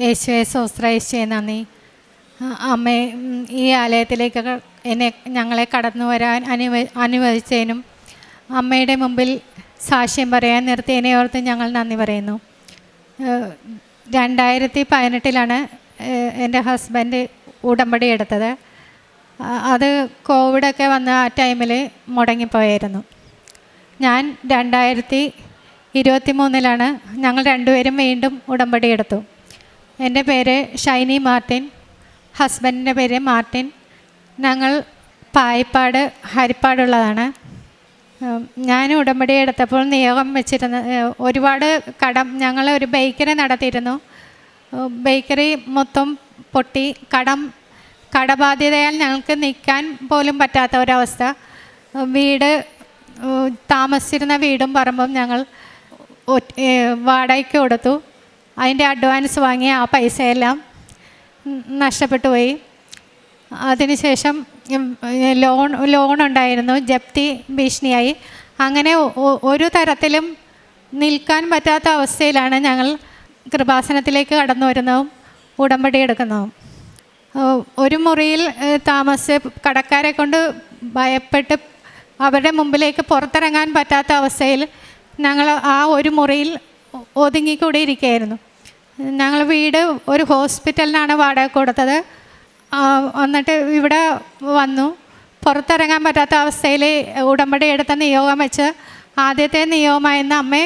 യേശുവെ സ്വസ്ത്ര, യേശുവെ നന്ദി. അമ്മേ, ഈ ആലയത്തിലേക്ക് ഞങ്ങളെ കടന്നു വരാൻ അനുവദിച്ചതിനും അമ്മയുടെ മുമ്പിൽ സാക്ഷ്യം പറയാൻ നിർത്തിയതിനെ ഓർത്ത് ഞങ്ങൾ നന്ദി പറയുന്നു. 2018 എൻ്റെ ഹസ്ബൻഡ് ഉടമ്പടി എടുത്തത്. അത് കോവിഡൊക്കെ വന്ന ആ ടൈമിൽ മുടങ്ങിപ്പോയായിരുന്നു. ഞാൻ 2023 ഞങ്ങൾ രണ്ടുപേരും വീണ്ടും ഉടമ്പടി എടുത്തു. എൻ്റെ പേര് ഷൈനി മാർട്ടിൻ, ഹസ്ബൻഡിൻ്റെ പേര് മാർട്ടിൻ. ഞങ്ങൾ പായിപ്പാട് ഹരിപ്പാടുള്ളതാണ്. ഞാൻ ഉടമ്പടി എടുത്തപ്പോൾ നിയോഗം വെച്ചിരുന്ന ഒരുപാട് ഞങ്ങൾ ഒരു ബേക്കറി നടത്തിയിരുന്നു. ബേക്കറി മൊത്തം പൊട്ടി, കടബാധ്യതയാൽ ഞങ്ങൾക്ക് നിൽക്കാൻ പോലും പറ്റാത്ത ഒരവസ്ഥ. താമസിച്ചിരുന്ന വീടും പറമ്പും ഞങ്ങൾ വാടകയ്ക്ക് കൊടുത്തു. അതിൻ്റെ അഡ്വാൻസ് വാങ്ങിയ ആ പൈസയെല്ലാം നഷ്ടപ്പെട്ടു പോയി. അതിനുശേഷം ലോൺ ഉണ്ടായിരുന്നു, ജപ്തി ഭീഷണിയായി. അങ്ങനെ ഒരു തരത്തിലും നിൽക്കാൻ പറ്റാത്ത അവസ്ഥയിലാണ് ഞങ്ങൾ കൃപാസനത്തിലേക്ക് കടന്നു വരുന്നതും ഉടമ്പടി എടുക്കുന്നതും. ഒരു മുറിയിൽ താമസിച്ച് കടക്കാരെ കൊണ്ട് ഭയപ്പെട്ട് അവരുടെ മുമ്പിലേക്ക് പുറത്തിറങ്ങാൻ പറ്റാത്ത അവസ്ഥയിൽ ഞങ്ങൾ ആ ഒരു മുറിയിൽ ഒതുങ്ങിക്കൂടി ഇരിക്കുകയായിരുന്നു. ഞങ്ങൾ വീട് ഒരു ഹോസ്പിറ്റലിനാണ് വാടക കൊടുത്തത്. എന്നിട്ട് ഇവിടെ വന്നു. പുറത്തിറങ്ങാൻ പറ്റാത്ത അവസ്ഥയിൽ ഉടമ്പടി എടുത്ത നിയോഗം വെച്ച് ആദ്യത്തെ നിയോഗമായിരുന്ന അമ്മേ,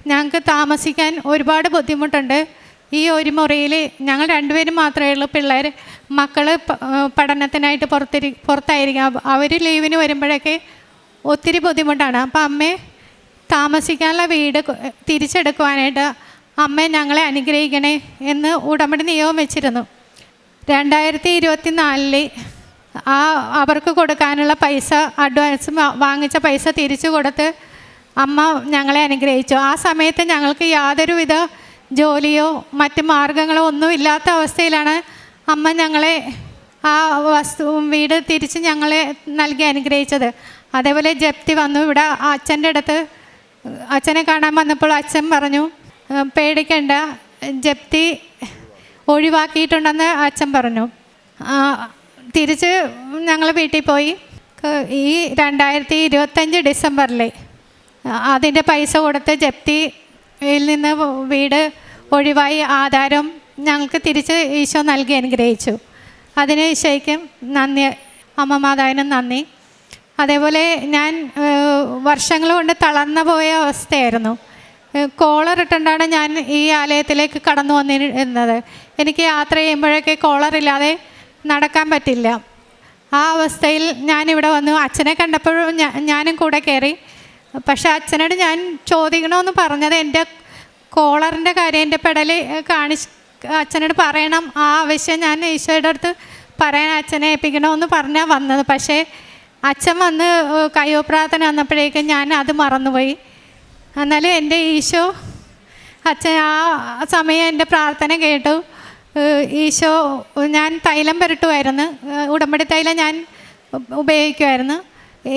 ഞങ്ങൾക്ക് താമസിക്കാൻ ഒരുപാട് ബുദ്ധിമുട്ടുണ്ട്. ഈ ഒരു മുറിയിൽ ഞങ്ങൾ രണ്ടുപേരും മാത്രമേ ഉള്ളൂ. മക്കൾ പഠനത്തിനായിട്ട് പുറത്തായിരിക്കും. അവർ ലീവിന് വരുമ്പോഴൊക്കെ ഒത്തിരി ബുദ്ധിമുട്ടാണ്. അപ്പം അമ്മേ, താമസിക്കാനുള്ള വീട് തിരിച്ചെടുക്കുവാനായിട്ട് അമ്മേ ഞങ്ങളെ അനുഗ്രഹിക്കണേ എന്ന് ഉടമ്പടി നിയോഗം വെച്ചിരുന്നു. 2024 അവർക്ക് കൊടുക്കാനുള്ള പൈസ, അഡ്വാൻസ് വാങ്ങിച്ച പൈസ തിരിച്ചു കൊടുത്ത് അമ്മ ഞങ്ങളെ അനുഗ്രഹിച്ചു. ആ സമയത്ത് ഞങ്ങൾക്ക് യാതൊരുവിധ ജോലിയോ മറ്റ് മാർഗങ്ങളോ ഒന്നും ഇല്ലാത്ത അവസ്ഥയിലാണ് അമ്മ ഞങ്ങളെ ആ വീട് തിരിച്ച് ഞങ്ങളെ നൽകി അനുഗ്രഹിച്ചത്. അതേപോലെ ജപ്തി വന്നു. ഇവിടെ അച്ഛനെ കാണാൻ വന്നപ്പോൾ അച്ഛൻ പറഞ്ഞു, പേടിക്കണ്ട, ജപ്തി ഒഴിവാക്കിയിട്ടുണ്ടെന്ന് അച്ഛൻ പറഞ്ഞു. തിരിച്ച് ഞങ്ങൾ വീട്ടിൽ പോയി. ഈ 2025 ഡിസംബറിൽ അതിൻ്റെ പൈസ കൊടുത്ത് ജപ്തിയിൽ നിന്ന് വീട് ഒഴിവായി. ആധാരം ഞങ്ങൾക്ക് തിരിച്ച് ഈശോ നൽകി അനുഗ്രഹിച്ചു. അതിന് ഈശോയ്ക്കും നന്ദി, അമ്മ മാതാവിനും നന്ദി. അതേപോലെ ഞാൻ വർഷങ്ങൾ കൊണ്ട് തളർന്നു പോയ അവസ്ഥയായിരുന്നു. കോളറിട്ടുകൊണ്ടാണ് ഞാൻ ഈ ആലയത്തിലേക്ക് കടന്നു വന്നിരുന്നത്. എനിക്ക് യാത്ര ചെയ്യുമ്പോഴൊക്കെ കോളറില്ലാതെ നടക്കാൻ പറ്റില്ല. ആ അവസ്ഥയിൽ ഞാനിവിടെ വന്നു. അച്ഛനെ കണ്ടപ്പോഴും ഞാനും കൂടെ കയറി. പക്ഷേ അച്ഛനോട് ഞാൻ ചോദിക്കണമെന്ന് പറഞ്ഞത് എൻ്റെ കോളറിൻ്റെ കാര്യം, എൻ്റെ പെടൽ അച്ഛനോട് പറയണം. ആ ആവശ്യം ഞാൻ ഈശോയുടെ അടുത്ത് പറയാൻ അച്ഛനെ ഏൽപ്പിക്കണമെന്ന് പറഞ്ഞാൽ വന്നത്. പക്ഷേ അച്ഛൻ വന്ന് കയ്യോ പ്രാർത്ഥന വന്നപ്പോഴേക്കും ഞാൻ അത് മറന്നുപോയി. എന്നാലും എൻ്റെ ഈശോ, അച്ഛൻ ആ സമയം എൻ്റെ പ്രാർത്ഥന കേട്ടു. ഈശോ, ഞാൻ തൈലം പുരട്ടുമായിരുന്നു, ഉടമ്പടി തൈലം ഞാൻ ഉപയോഗിക്കുമായിരുന്നു.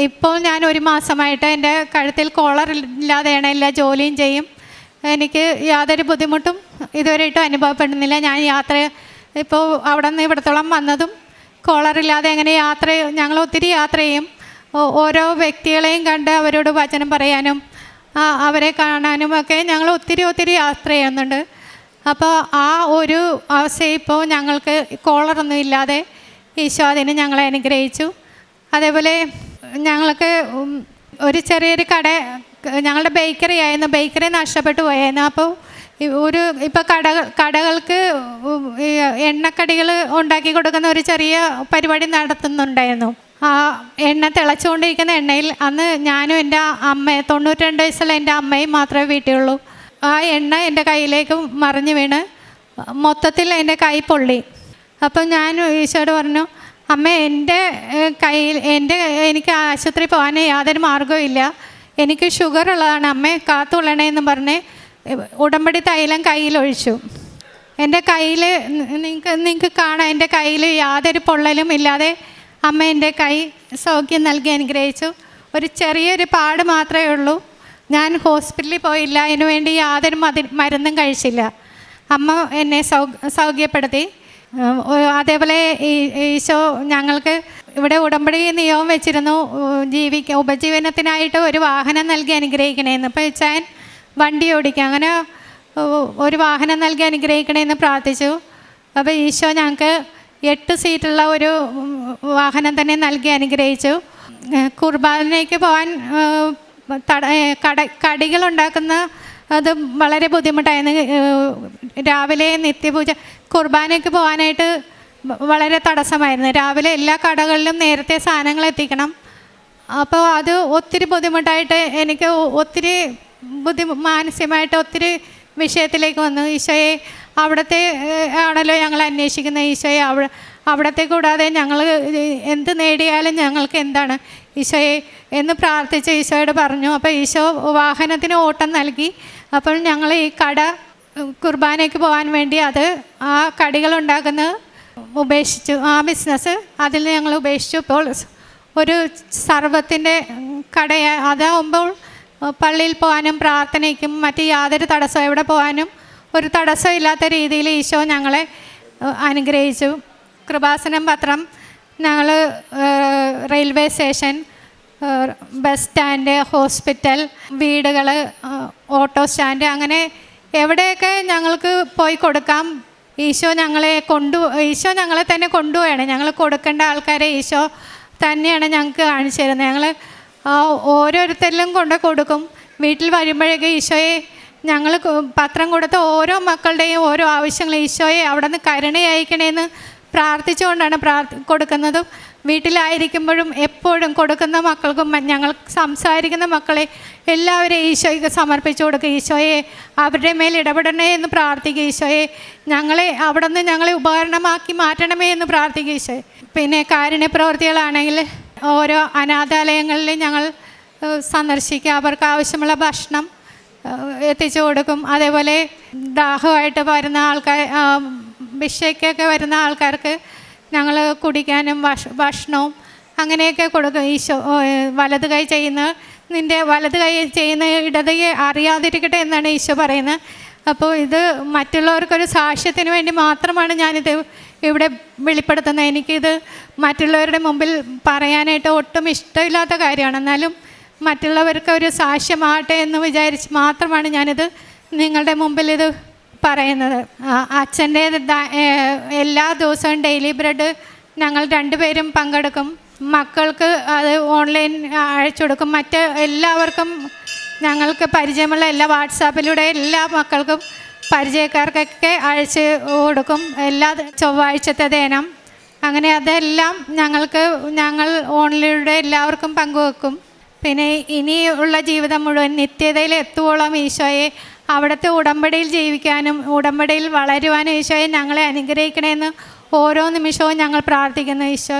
ഇപ്പോൾ ഞാൻ 1 മാസമായിട്ട് എൻ്റെ കഴുത്തിൽ കോളറില്ലാതെയാണ് എല്ലാ ജോലിയും ചെയ്യും. എനിക്ക് യാതൊരു ബുദ്ധിമുട്ടും ഇതുവരെയായിട്ടും അനുഭവപ്പെടുന്നില്ല. ഞാൻ ഇപ്പോൾ അവിടെ നിന്ന് ഇവിടത്തോളം വന്നതും കോളറില്ലാതെ എങ്ങനെ ഞങ്ങൾ ഒത്തിരി യാത്ര ചെയ്യും. ഓരോ വ്യക്തികളെയും കണ്ട് അവരോട് വചനം പറയാനും അവരെ കാണാനും ഒക്കെ ഞങ്ങൾ ഒത്തിരി യാത്ര ചെയ്യുന്നുണ്ട്. അപ്പോൾ ആ ഒരു അവസ്ഥയിൽ ഇപ്പോൾ ഞങ്ങൾക്ക് കോളറൊന്നും ഇല്ലാതെ ഈശോ അതിന് ഞങ്ങളെ അനുഗ്രഹിച്ചു. അതേപോലെ ഞങ്ങൾക്ക് ഒരു ചെറിയൊരു ഞങ്ങളുടെ ബേക്കറി ആയിരുന്നു. ബേക്കറി നഷ്ടപ്പെട്ടു പോയായിരുന്നു. അപ്പോൾ ഇപ്പോൾ കടകൾക്ക് എണ്ണക്കടികൾ ഉണ്ടാക്കി കൊടുക്കുന്ന ഒരു ചെറിയ പരിപാടി നടത്തുന്നുണ്ടായിരുന്നു. ആ എണ്ണ തിളച്ചുകൊണ്ടിരിക്കുന്ന എണ്ണയിൽ അന്ന് ഞാനും എൻ്റെ അമ്മയും 92 വയസ്സുള്ള എൻ്റെ അമ്മയും മാത്രമേ വീട്ടിലുള്ളൂ. ആ എണ്ണ എൻ്റെ കയ്യിലേക്ക് മറിഞ്ഞു വീണ് മൊത്തത്തിൽ എൻ്റെ കൈ പൊള്ളി. അപ്പം ഞാൻ ഈശോയോട് പറഞ്ഞു, അമ്മ, എൻ്റെ കയ്യിൽ എനിക്ക് ആശുപത്രി പോകാൻ യാതൊരു മാർഗ്ഗവും ഇല്ല, എനിക്ക് ഷുഗർ ഉള്ളതാണ്, അമ്മേ കാത്തുകൊള്ളണേ എന്ന് പറഞ്ഞ് ഉടമ്പടി തൈലം കയ്യിലൊഴിച്ചു. എൻ്റെ കയ്യിൽ നിങ്ങൾക്ക് കാണാം, എൻ്റെ കയ്യിൽ യാതൊരു പൊള്ളലും ഇല്ലാതെ അമ്മ എൻ്റെ കൈ സൗഖ്യം നൽകി അനുഗ്രഹിച്ചു. ഒരു ചെറിയൊരു പാട് മാത്രമേ ഉള്ളൂ. ഞാൻ ഹോസ്പിറ്റലിൽ പോയില്ല, അതിനുവേണ്ടി യാതൊരു മരുന്നും കഴിച്ചില്ല. അമ്മ എന്നെ സൗഖ്യപ്പെടുത്തി. അതേപോലെ ഈശോ ഞങ്ങൾക്ക് ഇവിടെ ഉടമ്പടി നിയമം വെച്ചിരുന്നു, ഉപജീവനത്തിനായിട്ട് ഒരു വാഹനം നൽകി അനുഗ്രഹിക്കണേന്ന്. അപ്പോൾ ഇച്ചായൻ വണ്ടി ഓടിക്കുക, അങ്ങനെ ഒരു വാഹനം നൽകി അനുഗ്രഹിക്കണേന്ന് പ്രാർത്ഥിച്ചു. അപ്പോൾ ഈശോ ഞങ്ങൾക്ക് 8 സീറ്റുള്ള ഒരു വാഹനം തന്നെ നൽകി അനുഗ്രഹിച്ചു. കുർബാനയ്ക്ക് പോകാൻ കടികളുണ്ടാക്കുന്ന അത് വളരെ ബുദ്ധിമുട്ടായിരുന്നു. രാവിലെ നിത്യപൂജ കുർബാനയ്ക്ക് പോകാനായിട്ട് വളരെ തടസ്സമായിരുന്നു. രാവിലെ എല്ലാ കടകളിലും നേരത്തെ സാധനങ്ങൾ എത്തിക്കണം. അപ്പോൾ അത് ഒത്തിരി ബുദ്ധിമുട്ടായിട്ട് എനിക്ക് ഒത്തിരി മാനസികമായിട്ട് ഒത്തിരി വിഷയത്തിലേക്ക് വന്നു. ഈശോയെ അവിടുത്തെ ആണല്ലോ ഞങ്ങൾ അന്വേഷിക്കുന്നത്. ഈശോയെ അവിടത്തെ കൂടാതെ ഞങ്ങൾ എന്ത് നേടിയാലും ഞങ്ങൾക്ക് എന്താണ് ഈശോയെ എന്ന് പ്രാർത്ഥിച്ച് ഈശോയോട് പറഞ്ഞു. അപ്പോൾ ഈശോ വാഹനത്തിന് ഓട്ടം നൽകി. അപ്പോൾ ഞങ്ങൾ ഈ കട കുർബാനയ്ക്ക് പോകാൻ വേണ്ടി ആ കടികളുണ്ടാക്കുന്നത് ഉപേക്ഷിച്ചു. ആ ബിസിനസ് അതിൽ ഞങ്ങൾ ഉപേക്ഷിച്ചു. ഇപ്പോൾ ഒരു സർവത്തിൻ്റെ കട, അതാവുമ്പോൾ പള്ളിയിൽ പോകാനും പ്രാർത്ഥനയ്ക്കും മറ്റ് യാതൊരു തടസ്സം, എവിടെ പോകാനും ഒരു തടസ്സമില്ലാത്ത രീതിയിൽ ഈശോ ഞങ്ങളെ അനുഗ്രഹിച്ചു. കൃപാസനം പത്രം ഞങ്ങൾ railway station, bus stand, hospital, വീടുകൾ, ഓട്ടോ സ്റ്റാൻഡ്, അങ്ങനെ എവിടെയൊക്കെ ഞങ്ങൾക്ക് പോയി കൊടുക്കാം. ഈശോ ഞങ്ങളെ തന്നെ കൊണ്ടുപോവുകയാണ്. ഞങ്ങൾ കൊടുക്കേണ്ട ആൾക്കാരെ ഈശോ തന്നെയാണ് ഞങ്ങൾക്ക് കാണിച്ചു തരുന്നത്. ഞങ്ങൾ ഓരോരുത്തരിലും കൊടുക്കും. വീട്ടിൽ വരുമ്പോഴേക്ക് ഈശോയെ ഞങ്ങൾ പത്രം കൊടുത്ത ഓരോ മക്കളുടെയും ഓരോ ആവശ്യങ്ങൾ ഈശോയെ അവിടെ നിന്ന് കരുണയയക്കണേന്ന് പ്രാർത്ഥിച്ചുകൊണ്ടാണ് കൊടുക്കുന്നതും. വീട്ടിലായിരിക്കുമ്പോഴും എപ്പോഴും കൊടുക്കുന്ന മക്കൾക്കും ഞങ്ങൾ സംസാരിക്കുന്ന മക്കളെ എല്ലാവരെയും ഈശോയ്ക്ക് സമർപ്പിച്ചു കൊടുക്കുക. ഈശോയെ അവരുടെ മേൽ ഇടപെടണേ എന്ന് പ്രാർത്ഥിക്കുക. ഈശോയെ അവിടെ നിന്ന് ഞങ്ങളെ ഉപകരണമാക്കി മാറ്റണമേ എന്ന് പ്രാർത്ഥിക്കുക. ഈശോയെ പിന്നെ കാരുണ്യ പ്രവൃത്തികളാണെങ്കിൽ ഓരോ അനാഥാലയങ്ങളിൽ ഞങ്ങൾ സന്ദർശിക്കുക, അവർക്ക് ആവശ്യമുള്ള ഭക്ഷണം എത്തിച്ചു കൊടുക്കും. അതേപോലെ ദാഹമായിട്ട് വരുന്ന ആൾക്കാർ, ഭിക്ഷയ്ക്കൊക്കെ വരുന്ന ആൾക്കാർക്ക് ഞങ്ങൾ കുടിക്കാനും ഭക്ഷണവും അങ്ങനെയൊക്കെ കൊടുക്കും. ഈശോ വലത് കൈ നിൻ്റെ വലത് കൈ ചെയ്യുന്ന ഇടത് കൈ അറിയാതിരിക്കട്ടെ എന്നാണ് ഈശോ പറയുന്നത്. അപ്പോൾ ഇത് മറ്റുള്ളവർക്കൊരു സാക്ഷ്യത്തിന് വേണ്ടി മാത്രമാണ് ഞാനിത് ഇവിടെ വെളിപ്പെടുത്തുന്നത്. എനിക്കിത് മറ്റുള്ളവരുടെ മുമ്പിൽ പറയാനായിട്ട് ഒട്ടും ഇഷ്ടമില്ലാത്ത കാര്യമാണ്. എന്നാലും മറ്റുള്ളവർക്ക് ഒരു സാക്ഷ്യമാകട്ടെ എന്ന് വിചാരിച്ച് മാത്രമാണ് ഞാനിത് നിങ്ങളുടെ മുമ്പിൽ ഇത് പറയുന്നത്. അച്ഛൻ്റെ എല്ലാ ദിവസവും ഡെയിലി ബ്രെഡ് ഞങ്ങൾ 2 പേരും പങ്കെടുക്കും. മക്കൾക്ക് അത് ഓൺലൈൻ അയച്ചു കൊടുക്കും. എല്ലാവർക്കും ഞങ്ങൾക്ക് പരിചയമുള്ള വാട്സാപ്പിലൂടെ എല്ലാ മക്കൾക്കും പരിചയക്കാർക്കൊക്കെ അയച്ച് കൊടുക്കും. എല്ലാ ചൊവ്വാഴ്ചത്തെ ധ്യാനം, അങ്ങനെ അതെല്ലാം ഞങ്ങൾ ഓൺലൈനിലൂടെ എല്ലാവർക്കും പങ്കുവെക്കും. പിന്നെ ഇനിയുള്ള ജീവിതം മുഴുവൻ നിത്യതയിൽ എത്തുവോളം ഈശോയെ അവിടുത്തെ ഉടമ്പടിയിൽ ജീവിക്കാനും ഉടമ്പടിയിൽ വളരുവാനും ഈശോയെ ഞങ്ങളെ അനുഗ്രഹിക്കണമെന്ന് ഓരോ നിമിഷവും ഞങ്ങൾ പ്രാർത്ഥിക്കുന്നു. ഈശോ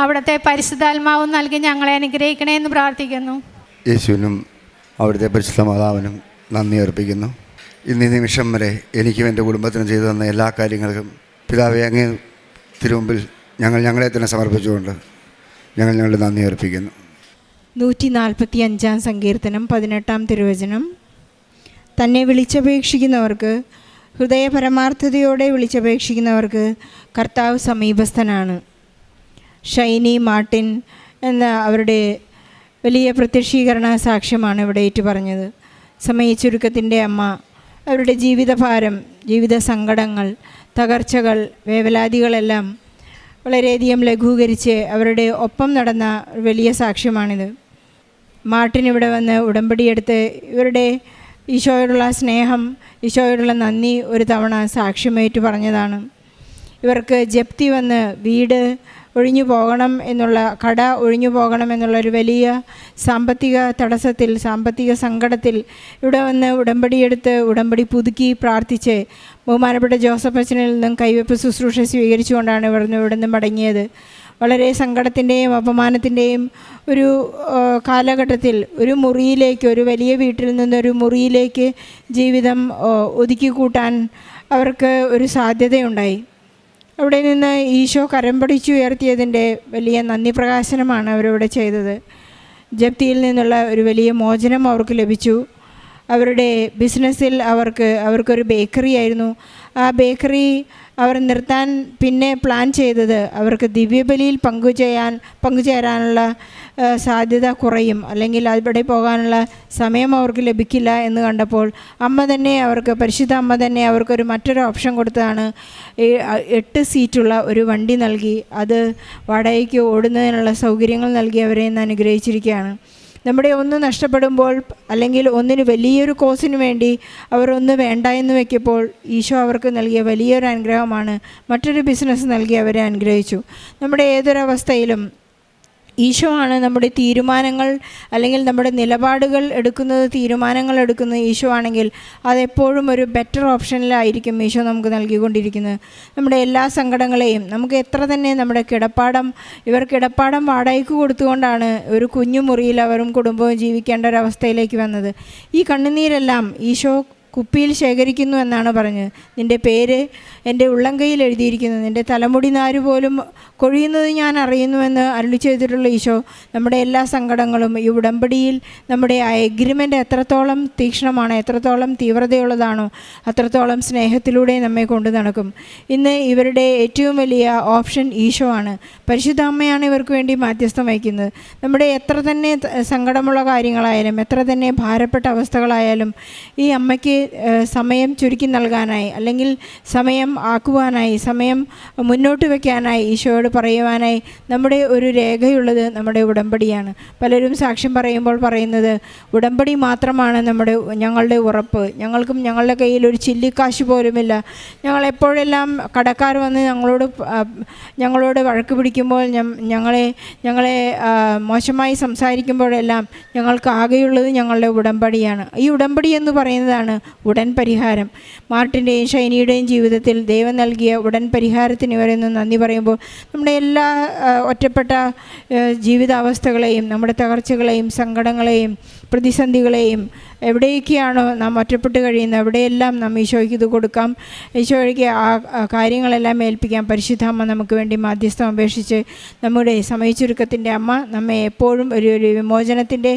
അവിടുത്തെ പരിശുദ്ധാത്മാവും നൽകി ഞങ്ങളെ അനുഗ്രഹിക്കണമെന്ന് പ്രാർത്ഥിക്കുന്നു. യേശുവിനും അവിടുത്തെ പരിശുദ്ധ മാതാവിനും നന്ദി അർപ്പിക്കുന്നു. ഇന്നീ നിമിഷം വരെ എനിക്കും എൻ്റെ കുടുംബത്തിനും ചെയ്തു തന്ന എല്ലാ കാര്യങ്ങൾക്കും പിതാവേ അങ്ങേ തിരുമുമ്പിൽ ഞങ്ങളെ തന്നെ സമർപ്പിച്ചുകൊണ്ട് ഞങ്ങളുടെ നന്ദി അർപ്പിക്കുന്നു. 145 സങ്കീർത്തനം 18 തിരുവചനം. തന്നെ വിളിച്ചപേക്ഷിക്കുന്നവർക്ക്, ഹൃദയപരമാർത്ഥതയോടെ വിളിച്ചപേക്ഷിക്കുന്നവർക്ക് കർത്താവ് സമീപസ്ഥനാണ്. ഷൈനി മാർട്ടിൻ എന്ന അവരുടെ വലിയ പ്രത്യക്ഷീകരണ സാക്ഷ്യമാണ് ഇവിടെ ഏറ്റുപറഞ്ഞത്. സമയച്ചുരുക്കത്തിൻ്റെ അമ്മ അവരുടെ ജീവിതഭാരം, ജീവിത സങ്കടങ്ങൾ, തകർച്ചകൾ, വേവലാതികളെല്ലാം വളരെയധികം ലഘൂകരിച്ച് അവരുടെ ഒപ്പം നടന്ന വലിയ സാക്ഷ്യമാണിത്. മാർട്ടിൻ ഇവിടെ വന്ന് ഉടമ്പടിയെടുത്ത് ഇവരുടെ ഈശോയോടുള്ള സ്നേഹം, ഈശോയോടുള്ള നന്ദി ഒരു തവണ സാക്ഷ്യമേറ്റു പറഞ്ഞതാണ്. ഇവർക്ക് ജപ്തി വന്ന് വീട് ഒഴിഞ്ഞു പോകണം എന്നുള്ള, കട ഒഴിഞ്ഞു പോകണം എന്നുള്ളൊരു വലിയ സാമ്പത്തിക തടസ്സത്തിൽ, സാമ്പത്തിക സങ്കടത്തിൽ ഇവിടെ വന്ന് ഉടമ്പടിയെടുത്ത് ഉടമ്പടി പുതുക്കി പ്രാർത്ഥിച്ച് ബഹുമാനപ്പെട്ട ജോസഫ് അച്ഛനിൽ നിന്നും കൈവെപ്പ് ശുശ്രൂഷ സ്വീകരിച്ചുകൊണ്ടാണ് ഇവിടെ നിന്ന് മടങ്ങിയത്. വളരെ സങ്കടത്തിൻ്റെയും അപമാനത്തിൻ്റെയും ഒരു കാലഘട്ടത്തിൽ ഒരു മുറിയിലേക്ക്, ഒരു വലിയ വീട്ടിൽ നിന്നൊരു മുറിയിലേക്ക് ജീവിതം ഒതുക്കി കൂട്ടാൻ അവർക്ക് ഒരു സാധ്യതയുണ്ടായി. അവിടെ നിന്ന് ഈശോ കരം പിടിച്ചുയർത്തിയതിൻ്റെ വലിയ നന്ദി പ്രകാശനമാണ് അവരിവിടെ ചെയ്തത്. ജപ്തിയിൽ നിന്നുള്ള ഒരു വലിയ മോചനം അവർക്ക് ലഭിച്ചു. അവരുടെ ബിസിനസ്സിൽ അവർക്കൊരു ബേക്കറി ആയിരുന്നു. ആ ബേക്കറി അവർ നിർത്താൻ പിന്നെ പ്ലാൻ ചെയ്തത് അവർക്ക് ദിവ്യബലിയിൽ പങ്കുചേരാനുള്ള സാധ്യത കുറയും, അല്ലെങ്കിൽ അവിടെ പോകാനുള്ള സമയം അവർക്ക് ലഭിക്കില്ല എന്ന് കണ്ടപ്പോൾ പരിശുദ്ധ അമ്മ തന്നെ അവർക്കൊരു മറ്റൊരു ഓപ്ഷൻ കൊടുത്തതാണ്. 8 സീറ്റുള്ള ഒരു വണ്ടി നൽകി അത് വാടകയ്ക്ക് ഓടുന്നതിനുള്ള സൗകര്യങ്ങൾ നൽകി അവരെ ഇന്ന് അനുഗ്രഹിച്ചിരിക്കുകയാണ്. നമ്മുടെ ഒന്ന് നഷ്ടപ്പെടുമ്പോൾ, അല്ലെങ്കിൽ ഒന്നിന് വലിയൊരു കോസിന് വേണ്ടി അവർ ഒന്ന് വേണ്ട എന്ന് വയ്ക്കപ്പോൾ ഈശോ അവർക്ക് നൽകിയ വലിയൊരു അനുഗ്രഹമാണ് മറ്റൊരു ബിസിനസ് നൽകി അവരെ അനുഗ്രഹിച്ചു. നമ്മുടെ ഏതൊരവസ്ഥയിലും ഈശോ ആണ് നമ്മുടെ തീരുമാനങ്ങൾ, അല്ലെങ്കിൽ നമ്മുടെ തീരുമാനങ്ങൾ എടുക്കുന്നത് ഈശോ ആണെങ്കിൽ അതെപ്പോഴും ഒരു ബെറ്റർ ഓപ്ഷനിലായിരിക്കും ഈശോ നമുക്ക് നൽകിക്കൊണ്ടിരിക്കുന്നത്. നമ്മുടെ എല്ലാ സങ്കടങ്ങളെയും നമുക്ക് എത്ര തന്നെ ഇവർ കിടപ്പാടം വാടകയ്ക്ക് കൊടുത്തുകൊണ്ടാണ് ഒരു കുഞ്ഞു മുറിയിൽ അവരും കുടുംബവും ജീവിക്കേണ്ട ഒരവസ്ഥയിലേക്ക് വന്നത്. ഈ കണ്ണുനീരെല്ലാം ഈശോ കുപ്പിയിൽ ശേഖരിക്കുന്നു എന്നാണ് പറഞ്ഞത്. നിൻ്റെ പേര് എൻ്റെ ഉള്ളംകൈയിൽ എഴുതിയിരിക്കുന്നു, നിൻ്റെ തലമുടി നാര് പോലും കൊഴിയുന്നത് ഞാൻ അറിയുന്നുവെന്ന് അരുളി ചെയ്തിട്ടുള്ള ഈശോ നമ്മുടെ എല്ലാ സങ്കടങ്ങളും ഈ ഉടമ്പടിയിൽ നമ്മുടെ ആ എഗ്രിമെൻ്റ് എത്രത്തോളം തീക്ഷ്ണമാണ്, എത്രത്തോളം തീവ്രതയുള്ളതാണോ അത്രത്തോളം സ്നേഹത്തിലൂടെ നമ്മെ കൊണ്ടു നടക്കും. ഇന്ന് ഇവരുടെ ഏറ്റവും വലിയ ഓപ്ഷൻ ഈശോ ആണ്. പരിശുദ്ധ അമ്മയാണ് ഇവർക്ക് വേണ്ടി മാധ്യസ്ഥം വഹിക്കുന്നത്. നമ്മുടെ എത്ര തന്നെ സങ്കടമുള്ള കാര്യങ്ങളായാലും, എത്ര തന്നെ ഭാരപ്പെട്ട അവസ്ഥകളായാലും ഈ അമ്മയ്ക്ക് സമയം ചുരുക്കി നൽകാനായി, അല്ലെങ്കിൽ സമയം ആക്കുവാനായി, സമയം മുന്നോട്ട് വയ്ക്കാനായി ഈശോയോട് പറയുവാനായി നമ്മുടെ ഒരു രേഖയുള്ളത് നമ്മുടെ ഉടമ്പടിയാണ്. പലരും സാക്ഷ്യം പറയുമ്പോൾ പറയുന്നത് ഉടമ്പടി മാത്രമാണ് ഞങ്ങളുടെ ഉറപ്പ്. ഞങ്ങളുടെ കയ്യിൽ ഒരു ചില്ലിക്കാശ് പോലുമില്ല. ഞങ്ങളെപ്പോഴെല്ലാം കടക്കാർ വന്ന് ഞങ്ങളോട് വഴക്ക് പിടിക്കുമ്പോൾ, ഞങ്ങളെ മോശമായി സംസാരിക്കുമ്പോഴെല്ലാം ഞങ്ങൾക്ക് ആകെയുള്ളത് ഞങ്ങളുടെ ഉടമ്പടിയാണ്. ഈ ഉടമ്പടി എന്ന് പറയുന്നതാണ് ഉടൻ പരിഹാരം. മാർട്ടിൻ്റെയും ഷൈനിയുടെയും ജീവിതത്തിൽ ദൈവം നൽകിയ ഉടൻ പരിഹാരത്തിന് ഇവരെന്ന് നന്ദി പറയുമ്പോൾ നമ്മുടെ എല്ലാ ഒറ്റപ്പെട്ട ജീവിതാവസ്ഥകളെയും, നമ്മുടെ തകർച്ചകളെയും, സങ്കടങ്ങളെയും, പ്രതിസന്ധികളെയും, എവിടെയൊക്കെയാണോ നാം ഒറ്റപ്പെട്ട് കഴിയുന്നത് അവിടെയെല്ലാം നാം ഈശോയ്ക്ക് ഇത് കൊടുക്കാം. ഈശോയ്ക്ക് ആ കാര്യങ്ങളെല്ലാം ഏൽപ്പിക്കാം. പരിശുദ്ധ അമ്മ നമുക്ക് വേണ്ടി മാധ്യസ്ഥം അപേക്ഷിച്ച് നമ്മുടെ സമയച്ചുരുക്കത്തിൻ്റെ അമ്മ നമ്മെ എപ്പോഴും ഒരു വിമോചനത്തിൻ്റെ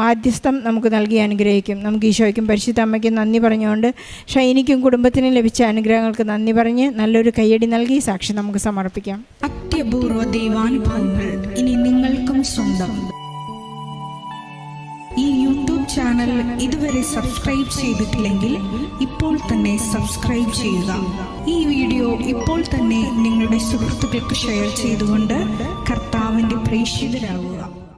മാധ്യസ്ഥം നമുക്ക് നൽകി അനുഗ്രഹിക്കും. നമുക്ക് ഈശോയ്ക്കും പരിശുദ്ധ അമ്മയ്ക്കും നന്ദി പറഞ്ഞുകൊണ്ട് ഷൈനിക്കും കുടുംബത്തിനും ലഭിച്ച അനുഗ്രഹങ്ങൾക്ക് നന്ദി പറഞ്ഞ് നല്ലൊരു കയ്യടി നൽകി സാക്ഷി നമുക്ക് സമർപ്പിക്കാം. അത്യപൂർവ ദൈവാനുഭവങ്ങൾ ഇനി നിങ്ങൾക്കും സ്വന്തം. ഈ യൂട്യൂബ് ചാനൽ ഇതുവരെ സബ്സ്ക്രൈബ് ചെയ്തിട്ടില്ലെങ്കിൽ ഇപ്പോൾ തന്നെ സബ്സ്ക്രൈബ് ചെയ്യുക. ഈ വീഡിയോ ഇപ്പോൾ തന്നെ നിങ്ങളുടെ സുഹൃത്തുക്കൾക്ക് ഷെയർ ചെയ്തുകൊണ്ട് കർത്താവിൻ്റെ പ്രേക്ഷിതരാകുക.